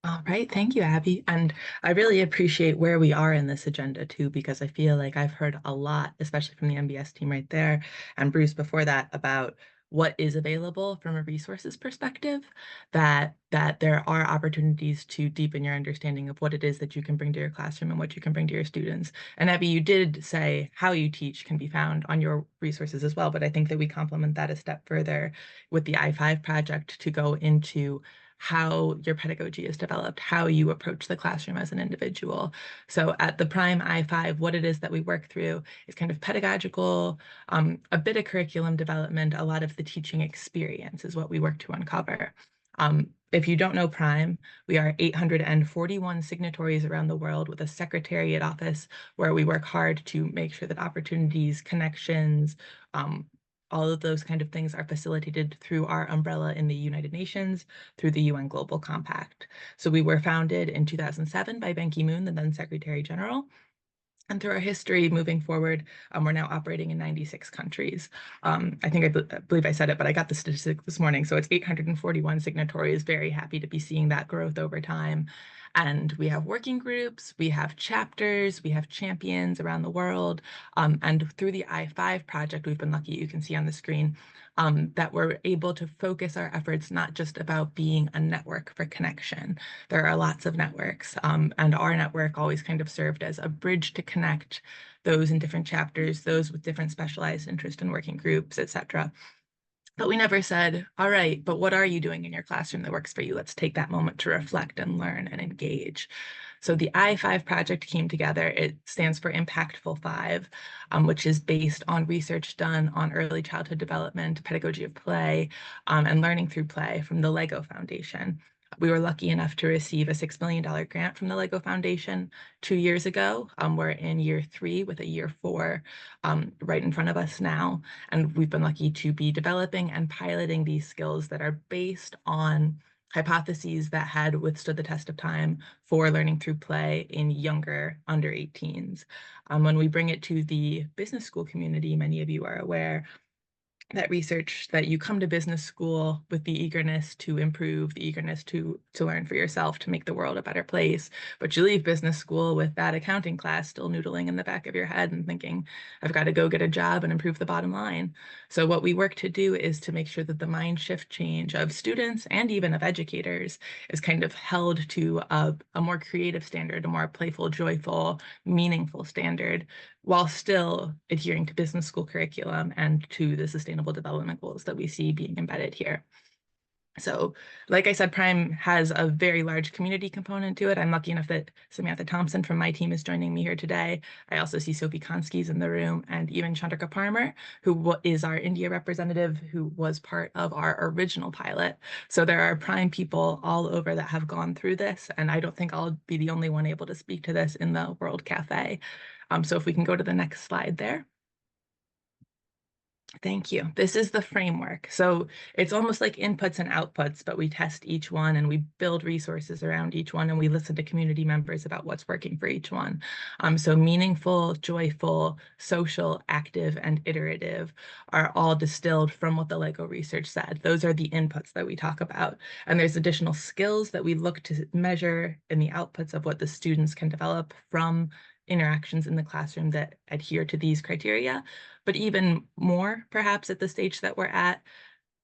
All right, thank you, Abby. And I really appreciate where we are in this agenda too, because I feel like I've heard a lot, especially from the MBS team right there, and Bruce before that, about what is available from a resources perspective, that there are opportunities to deepen your understanding of what it is that you can bring to your classroom and what you can bring to your students. And Abby, you did say how you teach can be found on your resources as well, but I think that we complement that a step further with the I-5 project to go into how your pedagogy is developed, how you approach the classroom as an individual. So at the Prime I-5, what it is that we work through is kind of pedagogical, a bit of curriculum development, a lot of the teaching experience is what we work to uncover. If you don't know Prime, we are 841 signatories around the world with a secretariat office where we work hard to make sure that opportunities, connections, all of those kind of things are facilitated through our umbrella in the United Nations, through the UN Global Compact. So we were founded in 2007 by Ban Ki-moon, the then Secretary General. And through our history moving forward, we're now operating in 96 countries. I think I believe I said it, but I got the statistic this morning. So it's 841 signatories. Very happy to be seeing that growth over time. And we have working groups, we have chapters, we have champions around the world. And through the I-5 project, we've been lucky, you can see on the screen, that we're able to focus our efforts not just about being a network for connection. There are lots of networks, and our network always kind of served as a bridge to connect those in different chapters, those with different specialized interest in working groups, etc. But we never said, all right, but what are you doing in your classroom that works for you? Let's take that moment to reflect and learn and engage. So the I-5 project came together. It stands for Impactful 5, which is based on research done on early childhood development, pedagogy of play, and learning through play from the LEGO Foundation. We were lucky enough to receive a $6 million grant from the LEGO Foundation 2 years ago. We're in year 3 with a year 4 right in front of us now. And we've been lucky to be developing and piloting these skills that are based on hypotheses that had withstood the test of time for learning through play in younger under 18s. When we bring it to the business school community, many of you are aware that research that you come to business school with the eagerness to improve, the eagerness to learn for yourself, to make the world a better place, but you leave business school with that accounting class still noodling in the back of your head and thinking, I've got to go get a job and improve the bottom line. So what we work to do is to make sure that the mind shift change of students and even of educators is kind of held to a more creative standard, a more playful, joyful, meaningful standard, while still adhering to business school curriculum and to the sustainable development goals that we see being embedded here. So, like I said, Prime has a very large community component to it. I'm lucky enough that Samantha Thompson from my team is joining me here today. I also see Sophie Konski's in the room, and even Chandrika Parmar, who is our India representative, who was part of our original pilot. So there are Prime people all over that have gone through this, and I don't think I'll be the only one able to speak to this in the World Cafe. So if we can go to the next slide there. Thank you. This is the framework. So it's almost like inputs and outputs, but we test each one and we build resources around each one and we listen to community members about what's working for each one. So meaningful, joyful, social, active, and iterative are all distilled from what the LEGO research said. Those are the inputs that we talk about. And there's additional skills that we look to measure in the outputs of what the students can develop from interactions in the classroom that adhere to these criteria. But even more, perhaps at the stage that we're at,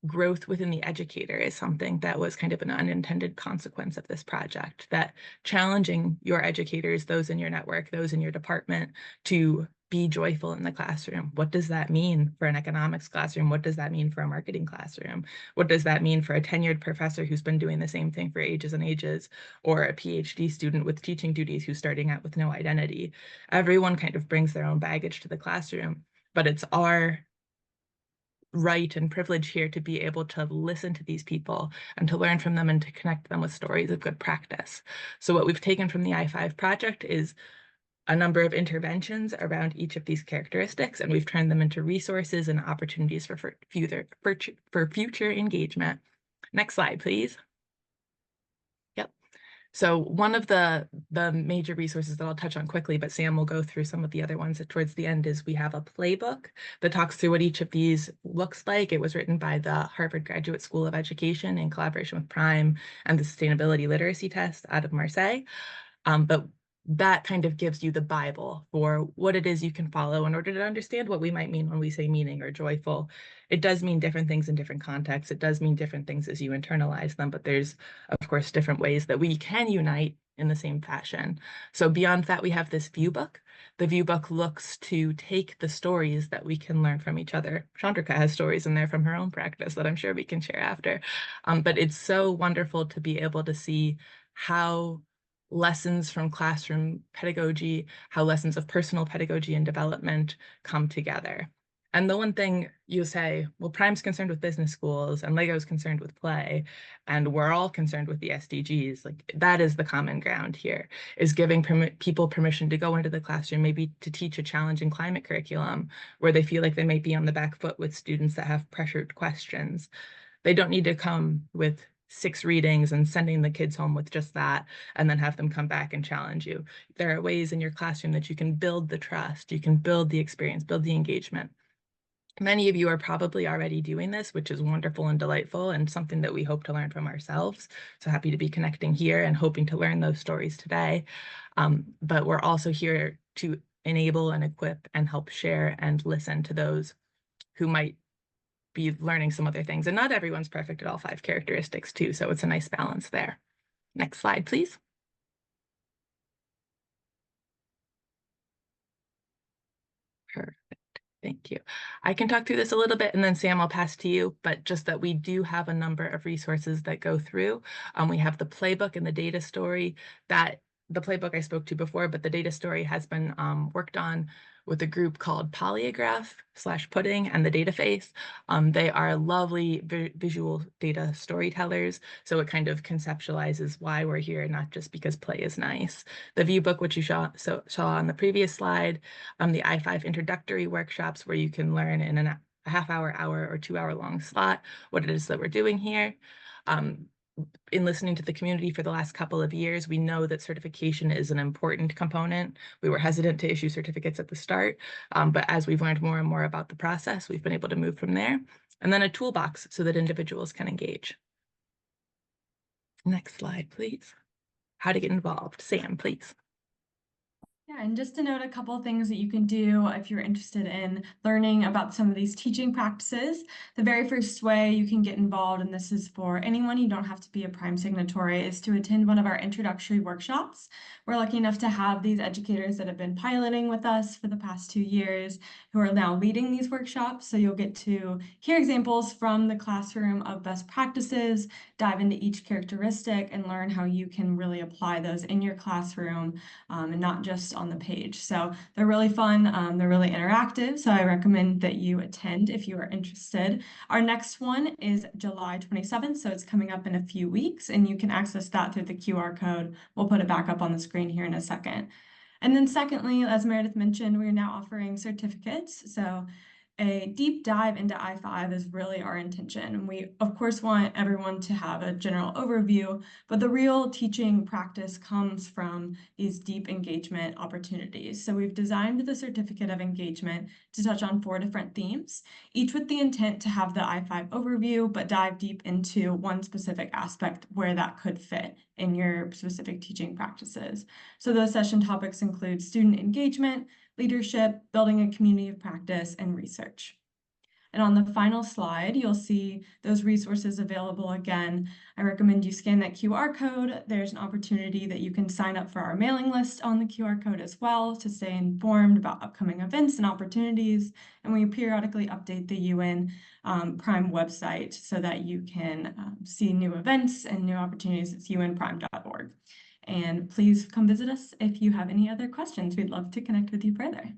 growth within the educator is something that was kind of an unintended consequence of this project, that challenging your educators, those in your network, those in your department, to be joyful in the classroom. What does that mean for an economics classroom? What does that mean for a marketing classroom? What does that mean for a tenured professor who's been doing the same thing for ages and ages, or a PhD student with teaching duties who's starting out with no identity? Everyone kind of brings their own baggage to the classroom, but it's our right and privilege here to be able to listen to these people and to learn from them and to connect them with stories of good practice. So what we've taken from the I-5 project is a number of interventions around each of these characteristics, and we've turned them into resources and opportunities for future engagement. Next slide, please. Yep. So one of the major resources that I'll touch on quickly, but Sam will go through some of the other ones towards the end, is we have a playbook that talks through what each of these looks like. It was written by the Harvard Graduate School of Education in collaboration with Prime and the Sustainability Literacy Test out of Marseille. But that kind of gives you the Bible for what it is you can follow in order to understand what we might mean when we say meaning or joyful. It does mean different things in different contexts. It does mean different things as you internalize them, but there's, of course, different ways that we can unite in the same fashion. So beyond that, we have this Viewbook. The Viewbook looks to take the stories that we can learn from each other. Chandrika has stories in there from her own practice that I'm sure we can share after. But it's so wonderful to be able to see how lessons from classroom pedagogy, how lessons of personal pedagogy and development come together. And the one thing you say, well, Prime's concerned with business schools and Lego's concerned with play, and we're all concerned with the SDGs. Like, that is the common ground here, is giving people permission to go into the classroom, maybe to teach a challenging climate curriculum where they feel like they might be on the back foot with students that have pressured questions. They don't need to come with 6 readings and sending the kids home with just that and then have them come back and challenge you. There are ways in your classroom that you can build the trust, you can build the experience, build the engagement. Many of you are probably already doing this, which is wonderful and delightful and something that we hope to learn from ourselves. So happy to be connecting here and hoping to learn those stories today. But we're also here to enable and equip and help share and listen to those who might be learning some other things. And not everyone's perfect at all 5 characteristics too, so it's a nice balance there. Next slide, please. Perfect. Thank you. I can talk through this a little bit and then Sam, I'll pass to you, but just that we do have a number of resources that go through. We have the playbook and the data story. That the playbook I spoke to before, but the data story has been worked on with a group called Polygraph/Pudding and the Data Face. They are lovely visual data storytellers, so it kind of conceptualizes why we're here, not just because play is nice. The Viewbook, which you saw on the previous slide, the I-5 introductory workshops where you can learn in a half-hour, hour, or 2-hour long slot what it is that we're doing here. In listening to the community for the last couple of years, we know that certification is an important component. We were hesitant to issue certificates at the start, but as we've learned more and more about the process, we've been able to move from there. And then a toolbox so that individuals can engage. Next slide, please. How to get involved. Sam, please. Yeah, and just to note a couple of things that you can do if you're interested in learning about some of these teaching practices. The very first way you can get involved, and this is for anyone, you don't have to be a Prime signatory, is to attend one of our introductory workshops. We're lucky enough to have these educators that have been piloting with us for the past 2 years who are now leading these workshops. So you'll get to hear examples from the classroom of best practices, dive into each characteristic, and learn how you can really apply those in your classroom and not just on the page. So they're really fun. They're really interactive. So I recommend that you attend if you are interested. Our next one is July 27th. So it's coming up in a few weeks and you can access that through the QR code. We'll put it back up on the screen here in a second. And then secondly, as Meredith mentioned, we are now offering certificates. So a deep dive into I-5 is really our intention. And we, of course, want everyone to have a general overview, but the real teaching practice comes from these deep engagement opportunities. So we've designed the certificate of engagement to touch on 4 different themes, each with the intent to have the I-5 overview, but dive deep into one specific aspect where that could fit in your specific teaching practices. So those session topics include student engagement, leadership, building a community of practice, and research. And on the final slide, you'll see those resources available again. I recommend you scan that QR code. There's an opportunity that you can sign up for our mailing list on the QR code as well to stay informed about upcoming events and opportunities. And we periodically update the UN Prime website so that you can see new events and new opportunities. It's unprime.org. And please come visit us if you have any other questions. We'd love to connect with you further.